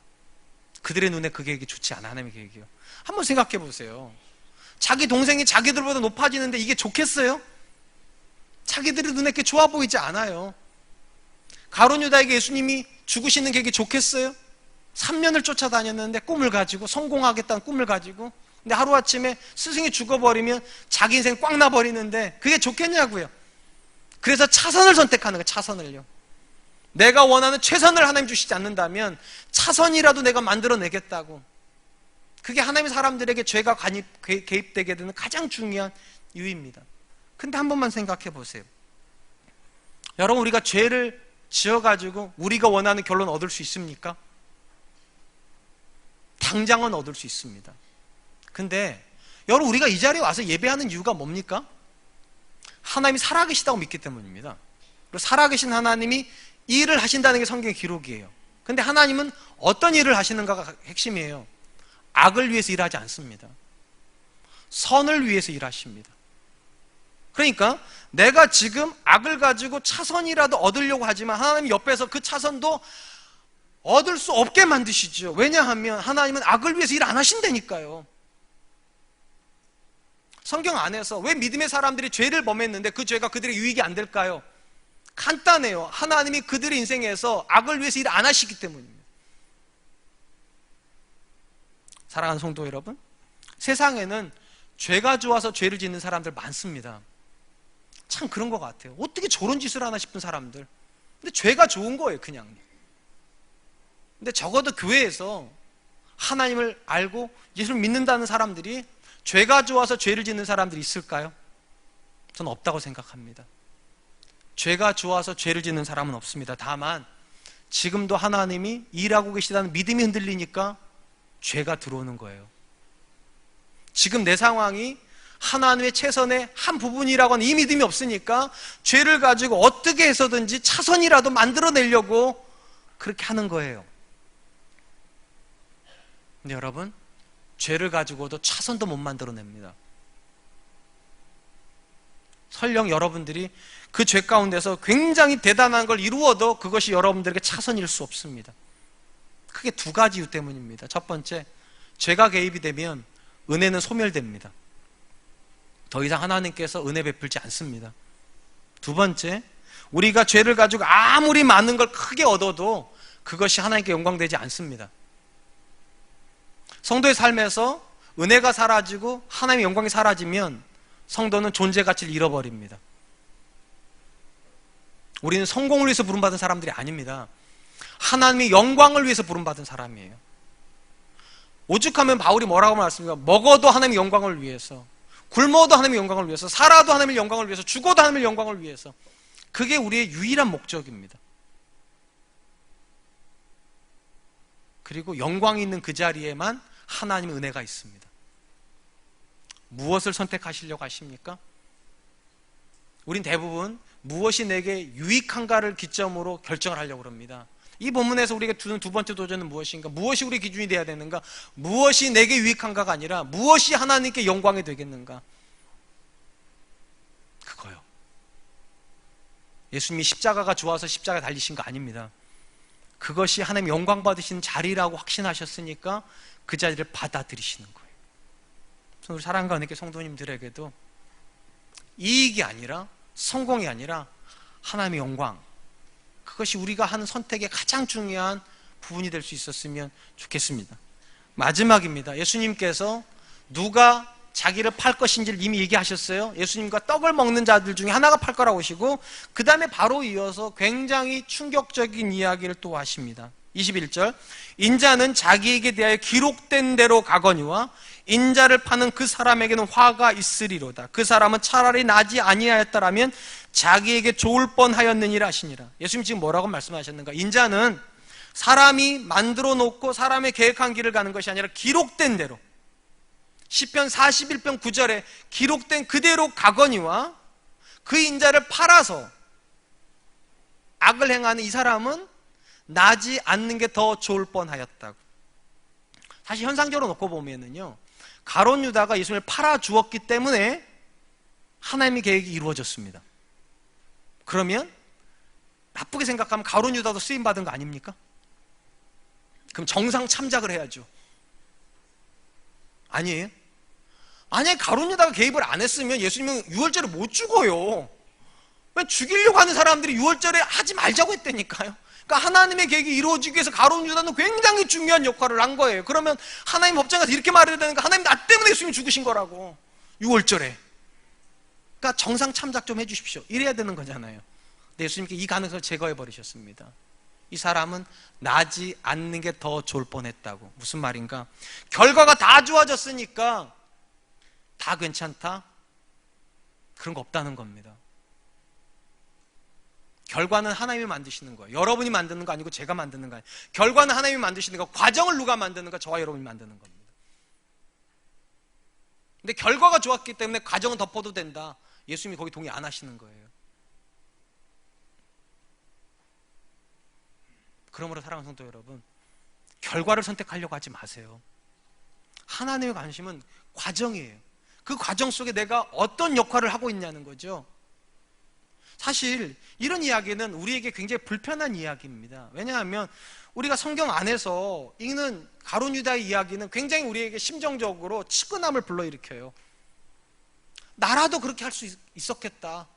그들의 눈에 그 계획이 좋지 않아, 하나님의 계획이요. 한번 생각해 보세요. 자기 동생이 자기들보다 높아지는데 이게 좋겠어요? 자기들의 눈에 그게 좋아 보이지 않아요. 가룟 유다에게 예수님이 죽으시는 계획이 좋겠어요? 3년을 쫓아다녔는데 꿈을 가지고 성공하겠다는 꿈을 가지고, 근데 하루아침에 스승이 죽어버리면 자기 인생 꽉 나버리는데 그게 좋겠냐고요. 그래서 차선을 선택하는 거예요. 차선을요. 내가 원하는 최선을 하나님 주시지 않는다면 차선이라도 내가 만들어내겠다고. 그게 하나님의 사람들에게 죄가 개입되게 되는 가장 중요한 이유입니다. 근데 한 번만 생각해 보세요. 여러분, 우리가 죄를 지어가지고 우리가 원하는 결론 얻을 수 있습니까? 당장은 얻을 수 있습니다. 근데 여러분, 우리가 이 자리에 와서 예배하는 이유가 뭡니까? 하나님이 살아계시다고 믿기 때문입니다. 그리고 살아계신 하나님이 일을 하신다는 게 성경의 기록이에요. 근데 하나님은 어떤 일을 하시는가가 핵심이에요. 악을 위해서 일하지 않습니다. 선을 위해서 일하십니다. 그러니까 내가 지금 악을 가지고 차선이라도 얻으려고 하지만 하나님 옆에서 그 차선도 얻을 수 없게 만드시죠. 왜냐하면 하나님은 악을 위해서 일 안 하신다니까요. 성경 안에서 왜 믿음의 사람들이 죄를 범했는데 그 죄가 그들의 유익이 안 될까요? 간단해요. 하나님이 그들의 인생에서 악을 위해서 일 안 하시기 때문입니다. 사랑하는 성도 여러분, 세상에는 죄가 좋아서 죄를 짓는 사람들 많습니다. 참 그런 것 같아요. 어떻게 저런 짓을 하나 싶은 사람들. 근데 죄가 좋은 거예요, 그냥. 근데 적어도 교회에서 하나님을 알고 예수를 믿는다는 사람들이 죄가 좋아서 죄를 짓는 사람들이 있을까요? 저는 없다고 생각합니다. 죄가 좋아서 죄를 짓는 사람은 없습니다. 다만 지금도 하나님이 일하고 계시다는 믿음이 흔들리니까 죄가 들어오는 거예요. 지금 내 상황이 하나님의 최선의 한 부분이라고는 이 믿음이 없으니까 죄를 가지고 어떻게 해서든지 차선이라도 만들어내려고 그렇게 하는 거예요. 근데 여러분, 죄를 가지고도 차선도 못 만들어냅니다. 설령 여러분들이 그 죄 가운데서 굉장히 대단한 걸 이루어도 그것이 여러분들에게 차선일 수 없습니다. 크게 두 가지 이유 때문입니다. 첫 번째, 죄가 개입이 되면 은혜는 소멸됩니다. 더 이상 하나님께서 은혜 베풀지 않습니다. 두 번째, 우리가 죄를 가지고 아무리 많은 걸 크게 얻어도 그것이 하나님께 영광되지 않습니다. 성도의 삶에서 은혜가 사라지고 하나님의 영광이 사라지면 성도는 존재 가치를 잃어버립니다. 우리는 성공을 위해서 부름받은 사람들이 아닙니다. 하나님의 영광을 위해서 부름받은 사람이에요. 오죽하면 바울이 뭐라고 말했습니까? 먹어도 하나님의 영광을 위해서, 굶어도 하나님의 영광을 위해서, 살아도 하나님의 영광을 위해서, 죽어도 하나님의 영광을 위해서. 그게 우리의 유일한 목적입니다. 그리고 영광이 있는 그 자리에만 하나님의 은혜가 있습니다. 무엇을 선택하시려고 하십니까? 우린 대부분 무엇이 내게 유익한가를 기점으로 결정을 하려고 합니다. 이 본문에서 우리가 두는 두 번째 도전은 무엇인가? 무엇이 우리 기준이 되어야 되는가? 무엇이 내게 유익한가가 아니라 무엇이 하나님께 영광이 되겠는가? 그거요. 예수님이 십자가가 좋아서 십자가에 달리신 거 아닙니다. 그것이 하나님 영광 받으시는 자리라고 확신하셨으니까 그 자리를 받아들이시는 거예요. 우리 사랑과 은혜의 성도님들에게도 이익이 아니라, 성공이 아니라 하나님의 영광, 그것이 우리가 하는 선택의 가장 중요한 부분이 될 수 있었으면 좋겠습니다. 마지막입니다. 예수님께서 누가 자기를 팔 것인지를 이미 얘기하셨어요. 예수님과 떡을 먹는 자들 중에 하나가 팔 거라고 하시고, 그 다음에 바로 이어서 굉장히 충격적인 이야기를 또 하십니다. 21절, 인자는 자기에게 대하여 기록된 대로 가거니와 인자를 파는 그 사람에게는 화가 있으리로다. 그 사람은 차라리 나지 아니하였더라면 자기에게 좋을 뻔하였느니라 하시니라. 예수님 지금 뭐라고 말씀하셨는가? 인자는 사람이 만들어 놓고 사람의 계획한 길을 가는 것이 아니라 기록된 대로, 시편 41편 9절에 기록된 그대로 가거니와 그 인자를 팔아서 악을 행하는 이 사람은 나지 않는 게 더 좋을 뻔하였다고. 사실 현상적으로 놓고 보면은요, 가룟 유다가 예수님을 팔아 주었기 때문에 하나님의 계획이 이루어졌습니다. 그러면 나쁘게 생각하면 가룟 유다도 쓰임 받은 거 아닙니까? 그럼 정상 참작을 해야죠. 아니에요? 만약에 가룟 유다가 개입을 안 했으면 예수님은 유월절에 못 죽어요. 왜? 죽이려고 하는 사람들이 유월절에 하지 말자고 했다니까요. 그러니까 하나님의 계획이 이루어지기 위해서 가룟 유다는 굉장히 중요한 역할을 한 거예요. 그러면 하나님 법정에 가서 이렇게 말해야 되는 거, 하나님 나 때문에 예수님이 죽으신 거라고, 유월절에. 그러니까 정상 참작 좀 해주십시오, 이래야 되는 거잖아요. 근데 예수님께 이 가능성을 제거해 버리셨습니다. 이 사람은 나지 않는 게 더 좋을 뻔했다고. 무슨 말인가? 결과가 다 좋아졌으니까 다 괜찮다? 그런 거 없다는 겁니다. 결과는 하나님이 만드시는 거예요. 여러분이 만드는 거 아니고 제가 만드는 거 아니에요. 결과는 하나님이 만드시는 거, 과정을 누가 만드는가? 저와 여러분이 만드는 겁니다. 근데 결과가 좋았기 때문에 과정은 덮어도 된다, 예수님이 거기 동의 안 하시는 거예요. 그러므로 사랑하는 성도 여러분, 결과를 선택하려고 하지 마세요. 하나님의 관심은 과정이에요. 그 과정 속에 내가 어떤 역할을 하고 있냐는 거죠. 사실 이런 이야기는 우리에게 굉장히 불편한 이야기입니다. 왜냐하면 우리가 성경 안에서 읽는 가룟 유다의 이야기는 굉장히 우리에게 심정적으로 치근함을 불러일으켜요. 나라도 그렇게 할 수 있었겠다.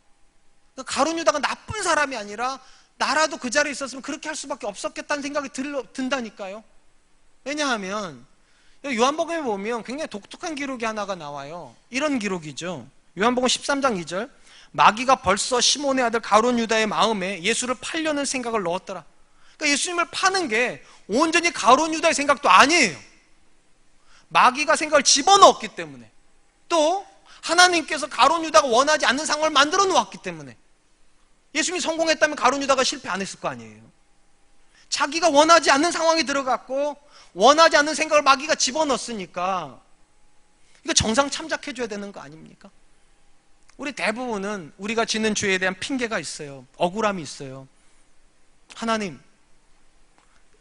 가룟 유다가 나쁜 사람이 아니라 나라도 그 자리에 있었으면 그렇게 할 수밖에 없었겠다는 생각이 든다니까요. 왜냐하면 요한복음에 보면 굉장히 독특한 기록이 하나가 나와요. 이런 기록이죠. 요한복음 13장 2절, 마귀가 벌써 시몬의 아들 가룟 유다의 마음에 예수를 팔려는 생각을 넣었더라. 그러니까 예수님을 파는 게 온전히 가룟 유다의 생각도 아니에요. 마귀가 생각을 집어넣었기 때문에, 또 하나님께서 가룟 유다가 원하지 않는 상황을 만들어 놓았기 때문에, 예수님이 성공했다면 가룟 유다가 실패 안 했을 거 아니에요. 자기가 원하지 않는 상황에 들어갔고 원하지 않는 생각을 마귀가 집어넣었으니까 이거 정상 참작해줘야 되는 거 아닙니까? 우리 대부분은 우리가 짓는 죄에 대한 핑계가 있어요. 억울함이 있어요. 하나님,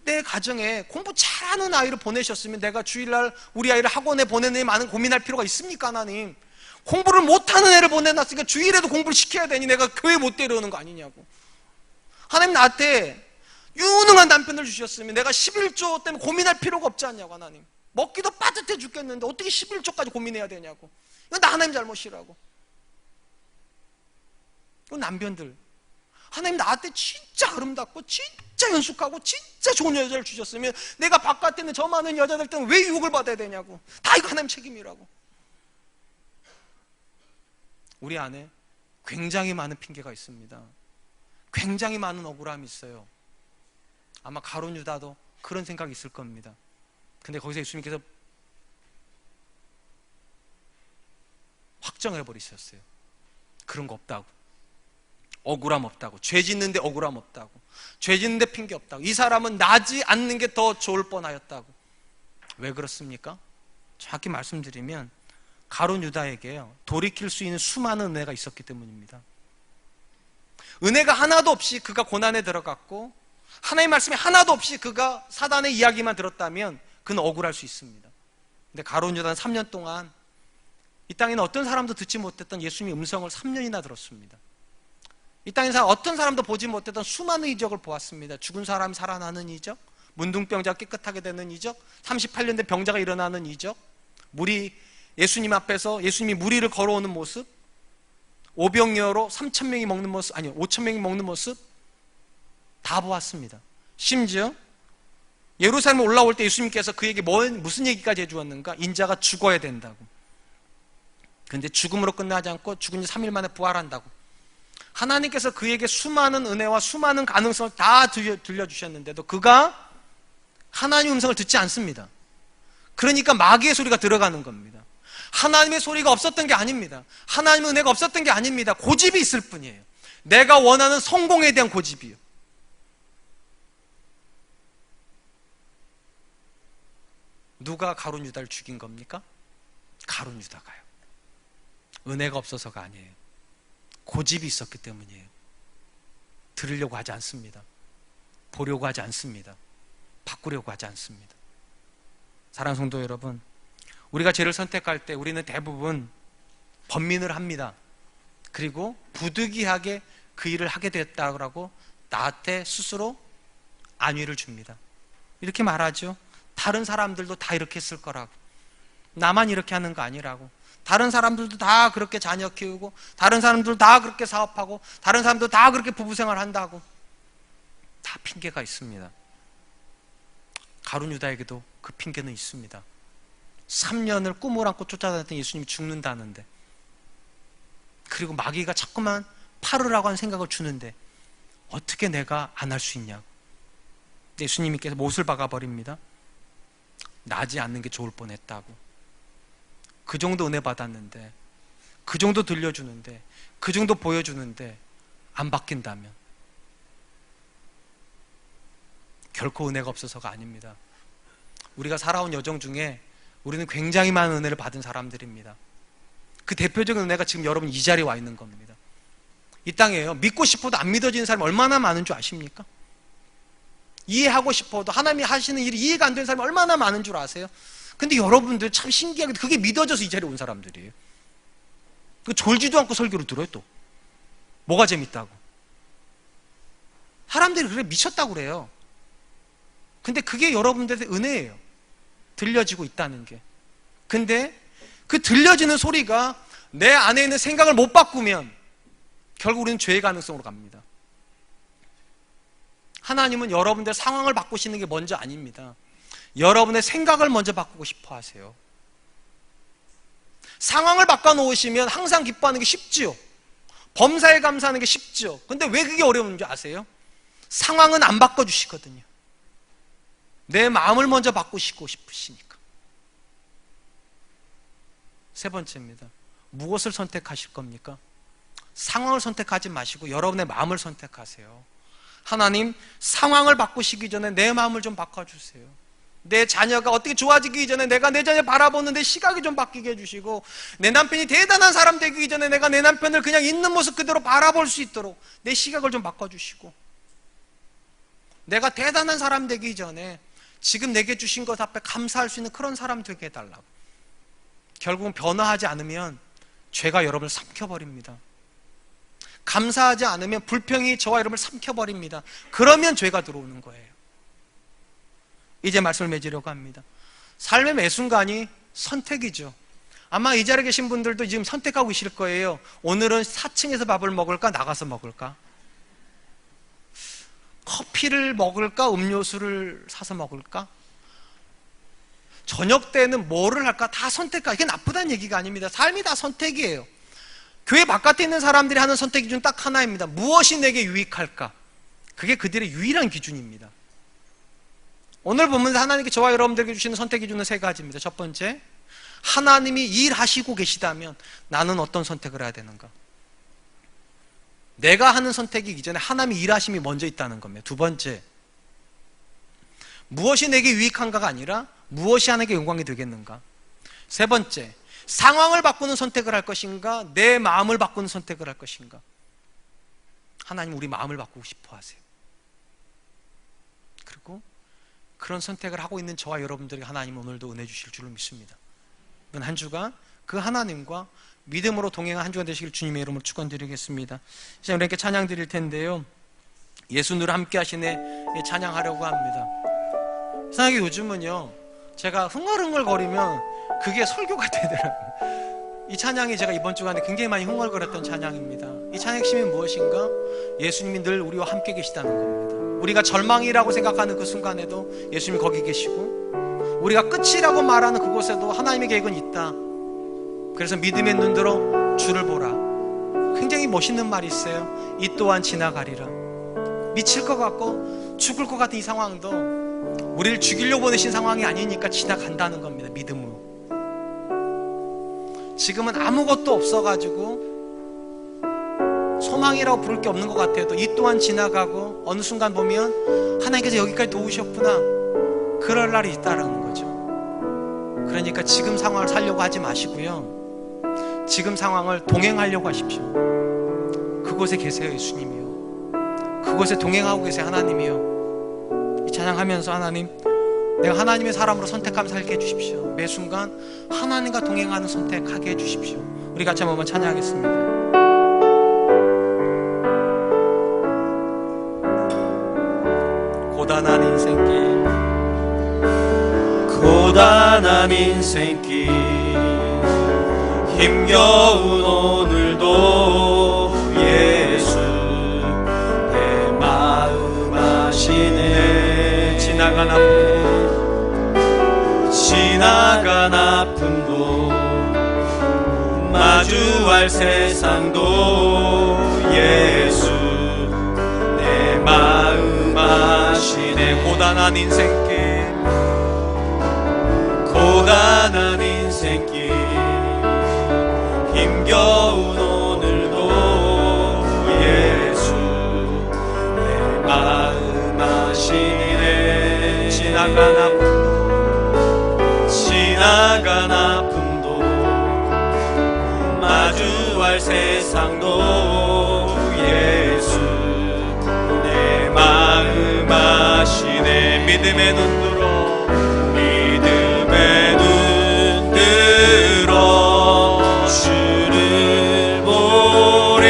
내 가정에 공부 잘하는 아이를 보내셨으면 내가 주일날 우리 아이를 학원에 보내느니 많은 고민할 필요가 있습니까? 하나님, 공부를 못하는 애를 보내놨으니까 주일에도 공부를 시켜야 되니 내가 교회 못 데려오는 거 아니냐고. 하나님, 나한테 유능한 남편을 주셨으면 내가 11조 때문에 고민할 필요가 없지 않냐고. 하나님, 먹기도 빠듯해 죽겠는데 어떻게 11조까지 고민해야 되냐고. 이건 나 하나님 잘못이라고. 그 남편들, 하나님 나한테 진짜 아름답고 진짜 연숙하고 진짜 좋은 여자를 주셨으면 내가 바깥에 있는 저 많은 여자들 때문에 왜 유혹을 받아야 되냐고. 다 이거 하나님 책임이라고. 우리 안에 굉장히 많은 핑계가 있습니다. 굉장히 많은 억울함이 있어요. 아마 가룟 유다도 그런 생각이 있을 겁니다. 근데 거기서 예수님께서 확정해 버리셨어요. 그런 거 없다고. 억울함 없다고, 죄 짓는데 억울함 없다고, 죄 짓는데 핑계 없다고, 이 사람은 나지 않는 게 더 좋을 뻔하였다고. 왜 그렇습니까? 정확히 말씀드리면 가룟 유다에게요, 돌이킬 수 있는 수많은 은혜가 있었기 때문입니다. 은혜가 하나도 없이 그가 고난에 들어갔고 하나님의 말씀이 하나도 없이 그가 사단의 이야기만 들었다면 그는 억울할 수 있습니다. 근데 가룟 유다는 3년 동안 이 땅에는 어떤 사람도 듣지 못했던 예수님의 음성을 3년이나 들었습니다. 이 땅에서 어떤 사람도 보지 못했던 수많은 이적을 보았습니다. 죽은 사람이 살아나는 이적, 문둥병자가 깨끗하게 되는 이적, 38년 된 병자가 일어나는 이적, 물이 예수님 앞에서 예수님이 무리를 걸어오는 모습, 오병이어로 3,000명이 먹는 모습, 아니요 5,000명이 먹는 모습 다 보았습니다. 심지어 예루살렘에 올라올 때 예수님께서 그에게 무슨 얘기까지 해주었는가? 인자가 죽어야 된다고. 그런데 죽음으로 끝나지 않고 죽은 지 3일 만에 부활한다고. 하나님께서 그에게 수많은 은혜와 수많은 가능성을 다 들려주셨는데도 그가 하나님의 음성을 듣지 않습니다. 그러니까 마귀의 소리가 들어가는 겁니다. 하나님의 소리가 없었던 게 아닙니다. 하나님의 은혜가 없었던 게 아닙니다. 고집이 있을 뿐이에요. 내가 원하는 성공에 대한 고집이요. 누가 가룟 유다를 죽인 겁니까? 가룟 유다가요. 은혜가 없어서가 아니에요. 고집이 있었기 때문이에요. 들으려고 하지 않습니다. 보려고 하지 않습니다. 바꾸려고 하지 않습니다. 사랑하는 성도 여러분, 우리가 죄를 선택할 때 우리는 대부분 번민을 합니다. 그리고 부득이하게 그 일을 하게 됐다고 나한테 스스로 안위를 줍니다. 이렇게 말하죠. 다른 사람들도 다 이렇게 했을 거라고, 나만 이렇게 하는 거 아니라고, 다른 사람들도 다 그렇게 자녀 키우고, 다른 사람들도 다 그렇게 사업하고, 다른 사람도 다 그렇게 부부생활 한다고. 다 핑계가 있습니다. 가룟 유다에게도 그 핑계는 있습니다. 3년을 꿈을 안고 쫓아다녔던 예수님이 죽는다는데, 그리고 마귀가 자꾸만 팔으라고 하는 생각을 주는데 어떻게 내가 안 할 수 있냐고. 예수님께서 못을 박아버립니다. 나지 않는 게 좋을 뻔했다고. 그 정도 은혜 받았는데, 그 정도 들려주는데, 그 정도 보여주는데 안 바뀐다면 결코 은혜가 없어서가 아닙니다. 우리가 살아온 여정 중에 우리는 굉장히 많은 은혜를 받은 사람들입니다. 그 대표적인 은혜가 지금 여러분 이 자리에 와 있는 겁니다. 이 땅에요, 믿고 싶어도 안 믿어지는 사람이 얼마나 많은 줄 아십니까? 이해하고 싶어도 하나님이 하시는 일이 이해가 안 되는 사람이 얼마나 많은 줄 아세요? 근데 여러분들 참 신기하게 그게 믿어져서 이 자리에 온 사람들이에요. 그 졸지도 않고 설교를 들어요. 또 뭐가 재밌다고. 사람들이 그래 미쳤다고 그래요. 근데 그게 여러분들의 은혜예요. 들려지고 있다는 게. 근데 그 들려지는 소리가 내 안에 있는 생각을 못 바꾸면 결국 우리는 죄의 가능성으로 갑니다. 하나님은 여러분들 상황을 바꾸시는 게 먼저 아닙니다. 여러분의 생각을 먼저 바꾸고 싶어 하세요. 상황을 바꿔놓으시면 항상 기뻐하는 게 쉽지요. 범사에 감사하는 게 쉽지요. 근데 왜 그게 어려운 줄 아세요? 상황은 안 바꿔주시거든요. 내 마음을 먼저 바꾸시고 싶으시니까. 세 번째입니다. 무엇을 선택하실 겁니까? 상황을 선택하지 마시고 여러분의 마음을 선택하세요. 하나님, 상황을 바꾸시기 전에 내 마음을 좀 바꿔주세요. 내 자녀가 어떻게 좋아지기 전에 내가 내 자녀 바라보는 내 시각이 좀 바뀌게 해주시고, 내 남편이 대단한 사람 되기 전에 내가 내 남편을 그냥 있는 모습 그대로 바라볼 수 있도록 내 시각을 좀 바꿔주시고, 내가 대단한 사람 되기 전에 지금 내게 주신 것 앞에 감사할 수 있는 그런 사람 되게 해달라고. 결국은 변화하지 않으면 죄가 여러분을 삼켜버립니다. 감사하지 않으면 불평이 저와 여러분을 삼켜버립니다. 그러면 죄가 들어오는 거예요. 이제 말씀을 맺으려고 합니다. 삶의 매 순간이 선택이죠. 아마 이 자리에 계신 분들도 지금 선택하고 계실 거예요. 오늘은 4층에서 밥을 먹을까, 나가서 먹을까? 커피를 먹을까, 음료수를 사서 먹을까? 저녁 때는 뭐를 할까? 다 선택할까? 이게 나쁘다는 얘기가 아닙니다. 삶이 다 선택이에요. 교회 바깥에 있는 사람들이 하는 선택 기준 딱 하나입니다. 무엇이 내게 유익할까? 그게 그들의 유일한 기준입니다. 오늘 보면서 하나님께 저와 여러분들에게 주시는 선택 기준은 세 가지입니다. 첫 번째, 하나님이 일하시고 계시다면 나는 어떤 선택을 해야 되는가? 내가 하는 선택이기 전에 하나님의 일하심이 먼저 있다는 겁니다. 두 번째, 무엇이 내게 유익한가가 아니라 무엇이 하나님께 영광이 되겠는가. 세 번째, 상황을 바꾸는 선택을 할 것인가, 내 마음을 바꾸는 선택을 할 것인가. 하나님 우리 마음을 바꾸고 싶어 하세요. 그리고 그런 선택을 하고 있는 저와 여러분들에게 하나님 오늘도 은혜 주실 줄로 믿습니다. 이번 한 주간 그 하나님과 믿음으로 동행한 한 주간 되시길 주님의 이름으로 축원드리겠습니다. 이제 우리에게 찬양 드릴 텐데요, 예수 늘 함께 하시네 찬양하려고 합니다. 이상하게 요즘은요, 제가 흥얼흥얼거리면 그게 설교가 되더라고요. 이 찬양이 제가 이번 주간에 굉장히 많이 흥얼거렸던 찬양입니다. 이 찬양의 핵심이 무엇인가? 예수님이 늘 우리와 함께 계시다는 겁니다. 우리가 절망이라고 생각하는 그 순간에도 예수님이 거기 계시고, 우리가 끝이라고 말하는 그곳에도 하나님의 계획은 있다. 그래서 믿음의 눈들어 주를 보라. 굉장히 멋있는 말이 있어요. 이 또한 지나가리라. 미칠 것 같고 죽을 것 같은 이 상황도 우리를 죽이려고 보내신 상황이 아니니까 지나간다는 겁니다. 믿음으로. 지금은 아무것도 없어가지고 소망이라고 부를 게 없는 것 같아도 이 또한 지나가고 어느 순간 보면 하나님께서 여기까지 도우셨구나, 그럴 날이 있다라는 거죠. 그러니까 지금 상황을 살려고 하지 마시고요, 지금 상황을 동행하려고 하십시오. 그곳에 계세요 예수님이요. 그곳에 동행하고 계세요 하나님이요. 이 찬양하면서 하나님, 내가 하나님의 사람으로 선택하며 살게 해주십시오. 매 순간 하나님과 동행하는 선택하게 해주십시오. 우리 같이 한번 찬양하겠습니다. 고단한 인생길, 고단한 인생길, 힘겨운 오늘도 예수 내 마음 아시네. 지나간 아픔도 마주할 세상도 예수 내 마음 아시네. 고단한 인생길, 고단한 인생길, 힘겨운 오늘도 예수 내 마음 아시네. 지나간 아픔도 마주할 세상도 예수 내 마음 아시네. 믿음의 눈 들어, 믿음의 눈 들어 주를 보리.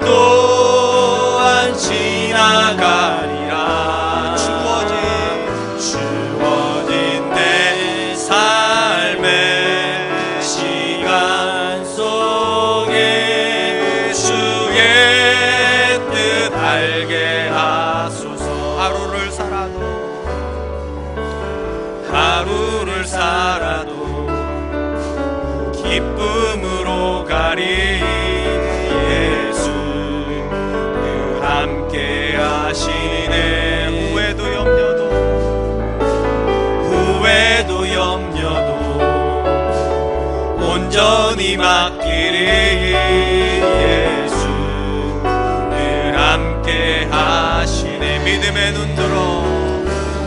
또한 지나가리라. 주어진 내 삶의 시간 속에 주의 뜻 알게 하소서. 하루를 살아도 기쁨으로 가리. 예수 늘 함께 하시네. 후회도 염려도 온전히 맡기리. 예수 늘 함께 하시네. 믿음의 눈 들어,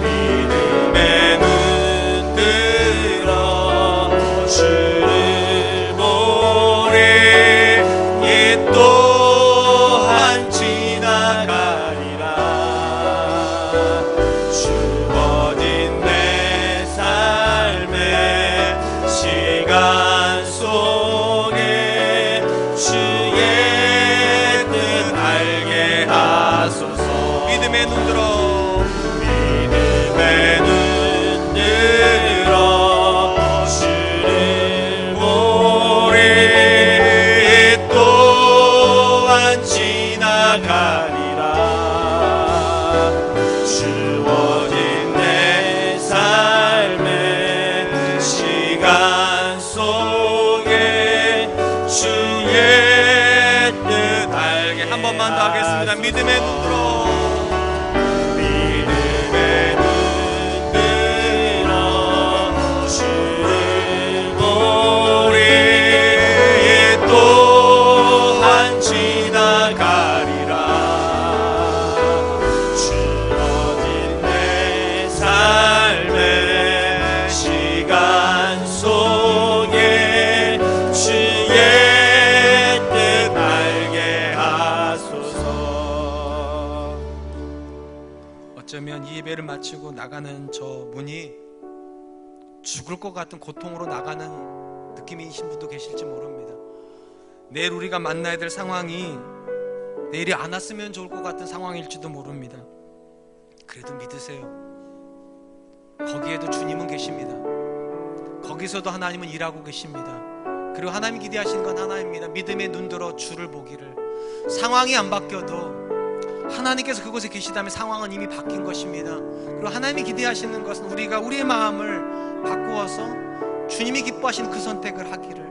믿음의 눈 들어 주를 보리. 이 또한 지나가리라. 주어진 내 삶의 시간 속에 주의 뜻 알게 하소서. 믿음의 눈 들어, 믿음의 눈 들어 주를 보리. 또한 지나가리라. 주어진 내 삶의 시간 속에 주의 뜻 알게. 한 번만 더 하겠습니다. 믿음의 눈 들어, 믿음의 눈 들어 주를 보리. 또한 지나가리라. 어쩌면 이 예배를 마치고 나가는 저 분이 죽을 것 같은 고통으로 나가는 느낌이신 분도 계실지 모릅니다. 내일 우리가 만나야 될 상황이 내일이 안 왔으면 좋을 것 같은 상황일지도 모릅니다. 그래도 믿으세요. 거기에도 주님은 계십니다. 거기서도 하나님은 일하고 계십니다. 그리고 하나님이 기대하시는 건 하나입니다. 믿음의 눈 들어 주를 보기를. 상황이 안 바뀌어도 하나님께서 그곳에 계시다면 상황은 이미 바뀐 것입니다. 그리고 하나님이 기대하시는 것은 우리가 우리의 마음을 바꾸어서 주님이 기뻐하시는 그 선택을 하기를.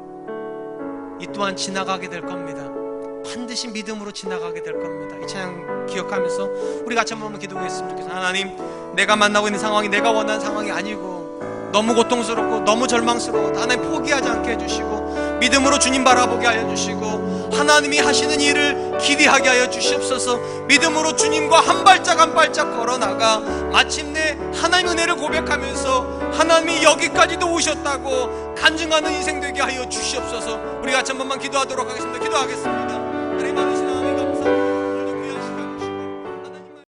이 또한 지나가게 될 겁니다. 반드시 믿음으로 지나가게 될 겁니다. 이 찬양 기억하면서 우리 같이 한번 기도했으면 좋겠습니다. 하나님, 내가 만나고 있는 상황이 내가 원하는 상황이 아니고 너무 고통스럽고 너무 절망스러워. 하나님 포기하지 않게 해주시고 믿음으로 주님 바라보게 하여 주시고 하나님이 하시는 일을 기대하게 하여 주시옵소서. 믿음으로 주님과 한 발짝 한 발짝 걸어나가 마침내 하나님의 은혜를 고백하면서 하나님이 여기까지도 오셨다고 간증하는 인생 되게 하여 주시옵소서. 우리 같이 한 번만 기도하도록 하겠습니다. 기도하겠습니다. 하나님